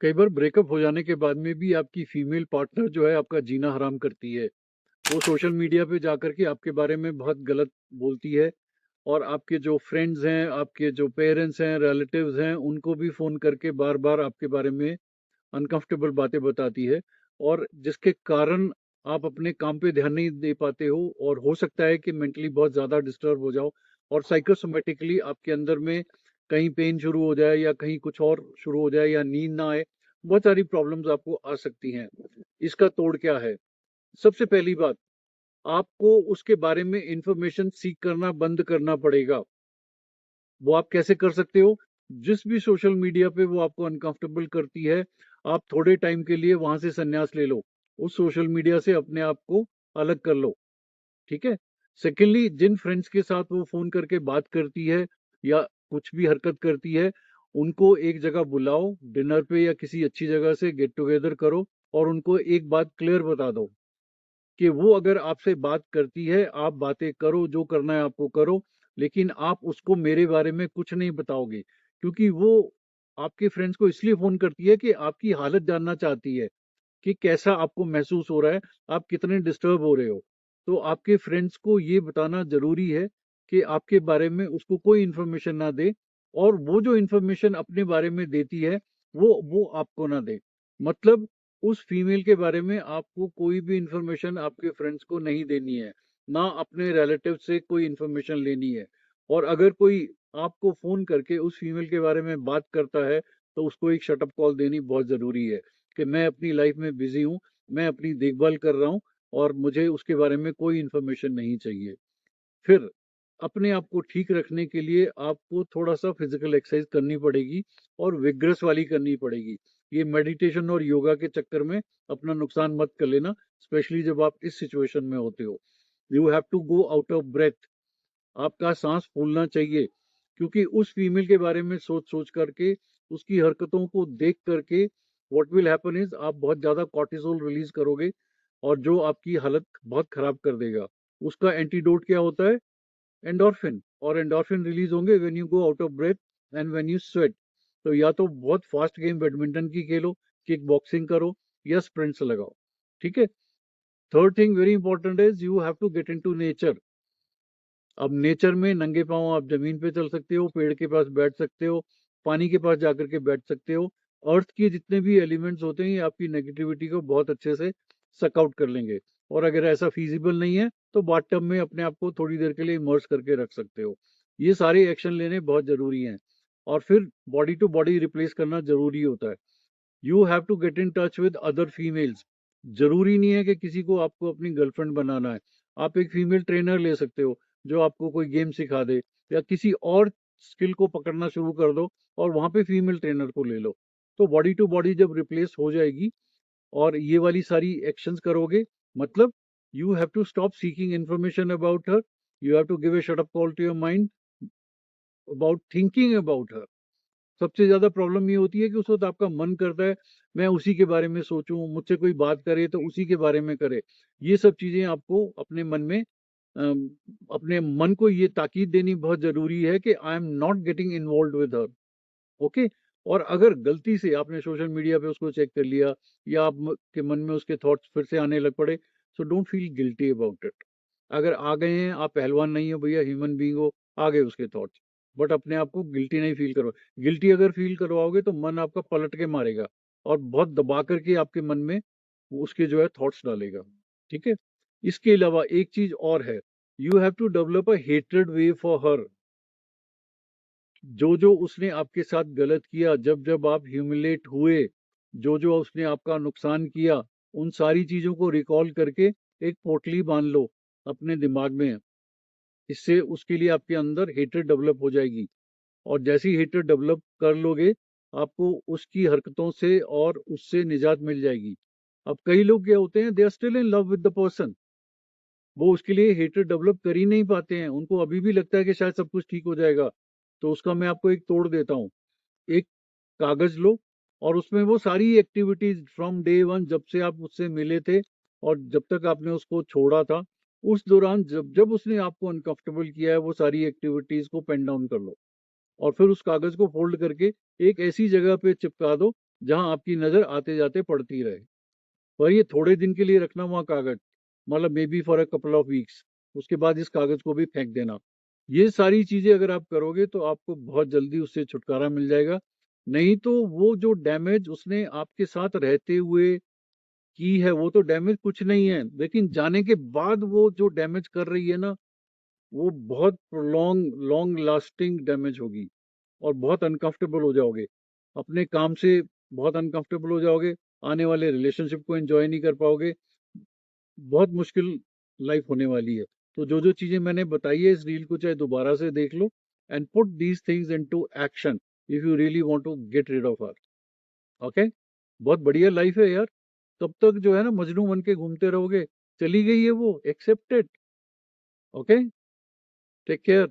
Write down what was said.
कई बार ब्रेकअप हो जाने के बाद में भी आपकी फीमेल पार्टनर जो है आपका जीना हराम करती है। वो सोशल मीडिया पे जाकर के आपके बारे में बहुत गलत बोलती है और आपके जो फ्रेंड्स हैं, आपके जो पेरेंट्स हैं, रिलेटिव्स हैं, उनको भी फ़ोन करके बार-बार आपके बारे में अनकंफर्टेबल बातें बताती है और जिसके कारण आप अपने काम पे ध्यान नहीं दे पाते हो और हो सकता है कि मेंटली बहुत ज़्यादा डिस्टर्ब हो जाओ और साइकोसोमेटिकली आपके अंदर में कहीं पेन शुरू हो जाए या कहीं कुछ और शुरू हो जाए या नींद ना आए, बहुत सारी प्रॉब्लम्स आपको आ सकती हैं। इसका तोड़ क्या है? सबसे पहली बात, आपको उसके बारे में इंफॉर्मेशन सीक करना बंद करना पड़ेगा। वो आप कैसे कर सकते हो? जिस भी सोशल मीडिया पे वो आपको अनकंफर्टेबल करती है, आप थोड़े टाइम के लिए वहाँ से संन्यास ले लो। उस सोशल मीडिया से अपने आप को अलग कर लो, ठीक है? सेकंडली, जिन फ्रेंड्स के साथ वो फ़ोन करके बात करती है या कुछ भी हरकत करती है, उनको एक जगह बुलाओ, डिनर पे या किसी अच्छी जगह से गेट टुगेदर करो और उनको एक बात क्लियर बता दो कि वो अगर आपसे बात करती है, आप बातें करो, जो करना है आपको करो, लेकिन आप उसको मेरे बारे में कुछ नहीं बताओगे। क्योंकि वो आपके फ्रेंड्स को इसलिए फ़ोन करती है कि आपकी हालत जानना चाहती है कि कैसा आपको महसूस हो रहा है, आप कितने डिस्टर्ब हो रहे हो। तो आपके फ्रेंड्स को ये बताना ज़रूरी है कि आपके बारे में उसको कोई इन्फॉर्मेशन ना दे और वो जो इन्फॉर्मेशन अपने बारे में देती है, वो आपको ना दे। मतलब उस फीमेल के बारे में आपको कोई भी इन्फॉर्मेशन आपके फ्रेंड्स को नहीं देनी है, ना अपने रिलेटिव से कोई इन्फॉर्मेशन लेनी है। और अगर कोई आपको फ़ोन करके उस फीमेल के बारे में बात करता है, तो उसको एक शट अप कॉल देनी बहुत ज़रूरी है कि मैं अपनी लाइफ़ में बिज़ी हूँ, मैं अपनी देखभाल कर रहा हूँ और मुझे उसके बारे में कोई इन्फॉर्मेशन नहीं चाहिए। फिर अपने आप को ठीक रखने के लिए आपको थोड़ा-सा फिज़िकल एक्सरसाइज करनी पड़ेगी और विग्रस वाली करनी पड़ेगी। ये मेडिटेशन और योगा के चक्कर में अपना नुकसान मत कर लेना, स्पेशली जब आप इस सिचुएशन में होते हो। You have to go out of breath. आपका साँस फूलना चाहिए क्योंकि उस फीमेल के बारे में सोच-सोच करके, उसकी हरकतों को देख करके व्हाट विल हैपन इज़ आप बहुत ज़्यादा कॉर्टिसोल रिलीज़ करोगे और जो आपकी हालत बहुत खराब कर देगा। उसका एंटीडोट क्या होता है? एंडोर्फिन। और एंडोर्फिन रिलीज होंगे when you go out of breath and when you sweat. तो या तो बहुत फास्ट गेम बैडमिंटन की खेलो, किक बॉक्सिंग करो या स्प्रिंट्स लगाओ, ठीक है? Third thing very important is you have to get into nature. अब नेचर में नंगे पांव आप जमीन पे चल सकते हो, पेड़ के पास बैठ सकते हो, पानी के पास जाकर के बैठ सकते हो। अर्थ के जितने भी एलिमेंट्स होते हैं ये आपकी नेगेटिविटी को बहुत अच्छे से सक आउट कर लेंगे। और अगर ऐसा फीजिबल नहीं है तो बाथटब में अपने आप को थोड़ी देर के लिए इमर्स करके रख सकते हो। ये सारे एक्शन लेने बहुत जरूरी हैं। और फिर बॉडी टू बॉडी रिप्लेस करना जरूरी होता है। You have to get in touch with other females. जरूरी नहीं है कि किसी को आपको अपनी गर्लफ्रेंड बनाना है। आप एक फीमेल ट्रेनर ले सकते हो जो आपको कोई गेम सिखा दे या किसी और स्किल को पकड़ना शुरू कर दो और वहां पे फीमेल ट्रेनर को ले लो। तो बॉडी टू बॉडी जब रिप्लेस हो जाएगी और ये वाली सारी एक्शंस करोगे, मतलब you have to stop seeking information about her. You have to give a shut up call to your mind about thinking about her. सबसे ज़्यादा प्रॉब्लम ये होती है कि उस वक़्त आपका मन करता है, मैं उसी के बारे में सोचूँ, मुझसे कोई बात करे तो उसी के बारे में करे। ये सब चीज़ें आपको अपने मन में अपने मन को ये ताकीद देनी बहुत ज़रूरी है कि I am not getting involved with her, okay? और अगर गलती से आपने सोशल मीडिया पे उसको चेक कर लिया या आप के मन में उसके थॉट्स फिर से आने लग पड़े, so don't feel guilty about it. अगर आ गए हैं, आप पहलवान नहीं हो भैया, ह्यूमन बीइंग हो, आ गए उसके थॉट्स, बट अपने आप को गिल्टी नहीं फील करो। गिल्टी अगर फील करवाओगे तो मन आपका पलट के मारेगा और बहुत दबा करके आपके मन में उसके जो है थॉट्स डालेगा, ठीक है? इसके अलावा एक चीज और है, you have to develop a hatred way for her. जो जो उसने आपके साथ गलत किया, जब जब आप ह्यूमिलेट हुए, जो जो उसने आपका नुकसान किया, उन सारी चीजों को रिकॉल करके एक पोटली बांध लो अपने दिमाग में। इससे उसके लिए आपके अंदर हेट्रेड डेवलप हो जाएगी और जैसी हेट्रेड डेवलप कर लोगे, आपको उसकी हरकतों से और उससे निजात मिल जाएगी। अब कई लोग क्या होते हैं, they are still in love with the person. वो उसके लिए हेट्रेड डेवलप कर ही नहीं पाते हैं, उनको अभी भी लगता है कि शायद सब कुछ ठीक हो जाएगा। तो उसका मैं आपको एक तोड़ देता हूँ। एक कागज लो और उसमें वो सारी एक्टिविटीज फ्रॉम डे वन, जब से आप उससे मिले थे और जब तक आपने उसको छोड़ा था, उस दौरान जब जब उसने आपको अनकंफर्टेबल किया है, वो सारी एक्टिविटीज को पेन डाउन कर लो और फिर उस कागज को फोल्ड करके एक ऐसी जगह पे चिपका दो जहां आपकी नजर आते जाते पड़ती रहे। और ये थोड़े दिन के लिए रखना वहाँ कागज, मतलब may be for a couple of weeks, उसके बाद इस कागज को भी फेंक देना। ये सारी चीजें अगर आप करोगे तो आपको बहुत जल्दी उससे छुटकारा मिल जाएगा। नहीं तो वो जो डैमेज उसने आपके साथ रहते हुए की है वो तो डैमेज कुछ नहीं है, लेकिन जाने के बाद वो जो डैमेज कर रही है ना, वो बहुत लॉन्ग लॉन्ग लास्टिंग डैमेज होगी और बहुत अनकंफर्टेबल हो जाओगे अपने काम से, बहुत अनकंफर्टेबल हो जाओगे, आने वाले रिलेशनशिप को एंजॉय नहीं कर पाओगे, बहुत मुश्किल लाइफ होने वाली है। तो जो जो चीजें मैंने बताई है इस रील को चाहे दोबारा से देख लो, and put these things into action if you really want to get rid of her. Okay, बहुत बढ़िया लाइफ है यार। तब तक जो है ना मजनू बन के घूमते रहोगे, चली गई है वो, एक्सेप्टेड। Okay, take care.